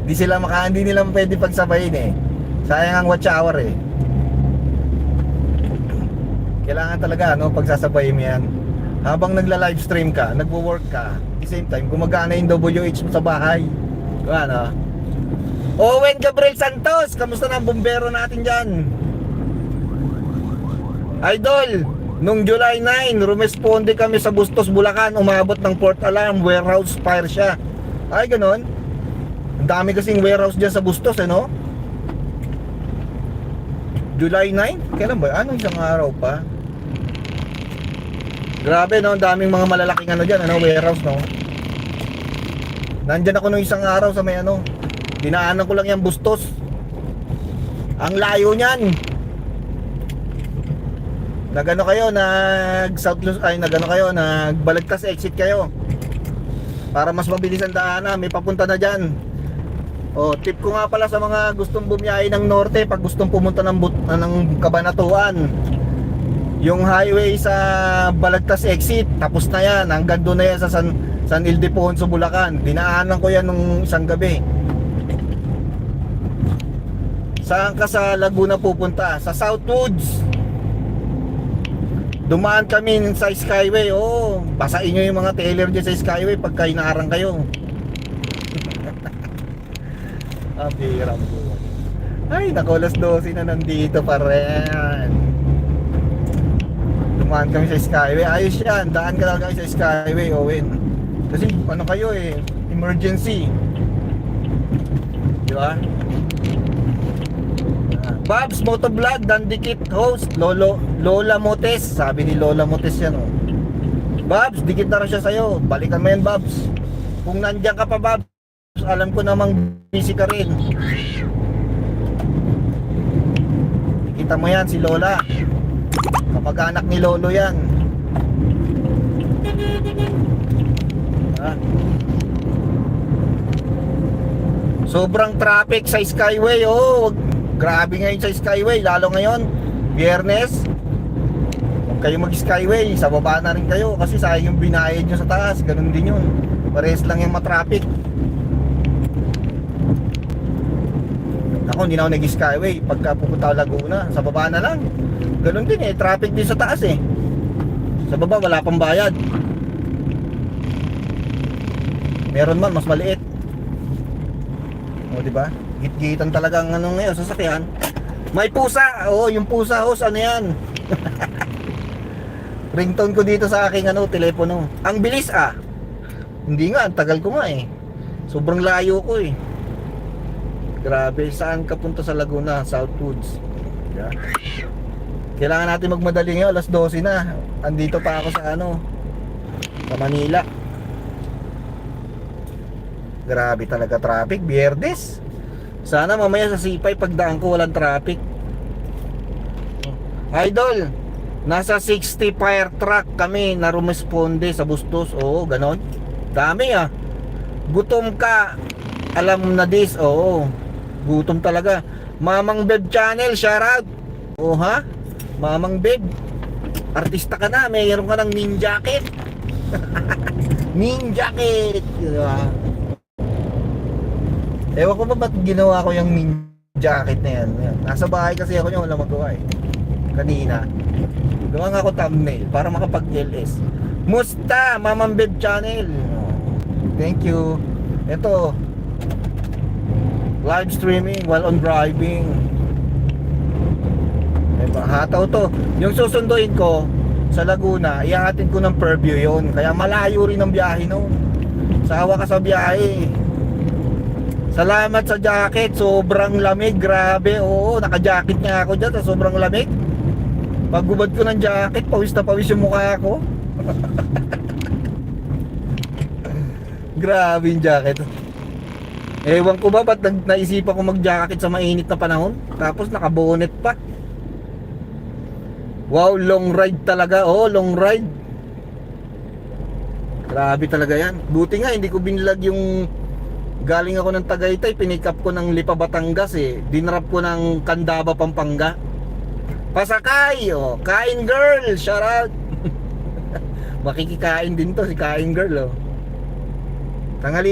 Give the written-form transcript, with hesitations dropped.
Hindi nila pwede pagsabayin eh. Sayang ang watch hour eh. Kailangan talaga pagsasabayin mo yan. Habang nagla-livestream ka, nagwo-work ka, at the same time, gumagana yung WH mo sa bahay. Diba, no? Owen Gabriel Santos, kamusta na ang bumbero natin dyan? Idol, nung July 9, rumesponde kami sa Bustos, Bulacan. Umabot ng port alarm, warehouse fire siya. Ay, ganon. Ang dami kasing warehouse dyan sa Bustos, no? July 9? Kailan ba? Ano, isang araw pa? Grabe, no? Ang daming mga malalaking dyan, warehouse, no? Nandyan ako nung isang araw sa may dinaanan ko lang yung Bustos. Ang layo niyan. Nagbalagtas exit kayo para mas mabilis ang daanan, may papunta na dyan. Tip ko nga pala sa mga gustong bumiyahe ng norte, pag gustong pumunta ng Cabanatuan, yung highway sa Balagtas exit, tapos na yan, hanggang doon na yan sa San Ildefonso, Bulacan. Dinaanan ko yan nung isang gabi. Saan ka sa Laguna pupunta? Sa Southwoods. Dumaan kami sa Skyway. Basain nyo yung mga trailer dyan sa Skyway pagka inaarang kayo. Abirang buwan. Ay, naku, alas 12 na nandito pa rin. Dumaan kami sa Skyway. Ayos yan, daan ka lang sa Skyway, Owen. Kasi kayo emergency. Diba? Babs Motovlog, Dandikit host, Lola Motes. Sabi ni Lola Motes yan, Babs, dikit na rin siya sa'yo. Balikan mo yan, Babs. Kung nandiyan ka pa, Babs, alam ko namang busy ka rin. Kita mo yan, si Lola. Kapag-anak ni Lolo yan. Sobrang traffic sa Skyway, grabe ngayon sa Skyway, lalo ngayon Biyernes. Huwag kayo mag-Skyway, sa baba na rin kayo kasi sayang yung binayad nyo sa taas. Ganun din yun, parehas lang yung matraffic. Ako hindi na ako nag-Skyway. Pagka pupunta ako Laguna, sa baba na lang. Ganun din traffic din sa taas sa baba wala pang bayad. Meron man mas maliit. Diba? Git-gitan talagang ngayon sasakyan. May pusa. Yung pusa host, yan? Ringtone ko dito sa aking telepono. Ang bilis Hindi nga, ang tagal ko nga Sobrang layo ko Grabe, saan ka punta sa Laguna? Southwoods. Yeah. Kailangan natin magmadali ngayon, alas 12 na. Andito pa ako sa sa Manila. Grabe talaga traffic, Biyernes. Sana mamaya sa Sipay pagdaan ko walang traffic. Idol, nasa 60 fire truck kami na rumesponde sa Bustos. Ganon. Dami Gutom ka. Alam na this. Gutom talaga. Mamang Beb Channel, shoutout. Mamang Beb, artista ka na, mayroon ka ng ninja jacket. Ninja jacket, diba? Ewan ko ba ba't ginawa ko yung ninja jacket na yan. Nasa bahay kasi ako wala magawa kanina. Gawa nga ako thumbnail para makapag-LS. Musta, Mamang Beb Channel. Thank you. Ito, live streaming while on driving. Hataw to. Yung susunduin ko sa Laguna, ihahatid ko ng Fairview yon. Kaya malayo rin ang biyahe Sawa ka sa biyahe. Salamat sa jacket. Sobrang lamig. Grabe. Naka-jacket nga ako dyan. Sobrang lamig. Paggubad ko ng jacket, pawis na pawis yung mukha ko. Grabe yung jacket. Ewan ko ba ba't naisipan ko mag-jacket sa mainit na panahon? Tapos naka-bonnet pa. Wow, long ride talaga. Long ride. Grabe talaga yan. Buti nga hindi ko binilag yung galing ako ng Tagaytay, pinick up ko ng Lipa, Batangas dinrap ko ng Candaba, Pampanga. Pasakay, Kain Girl, shout out. Makikikain din to si Kain Girl, Tanghali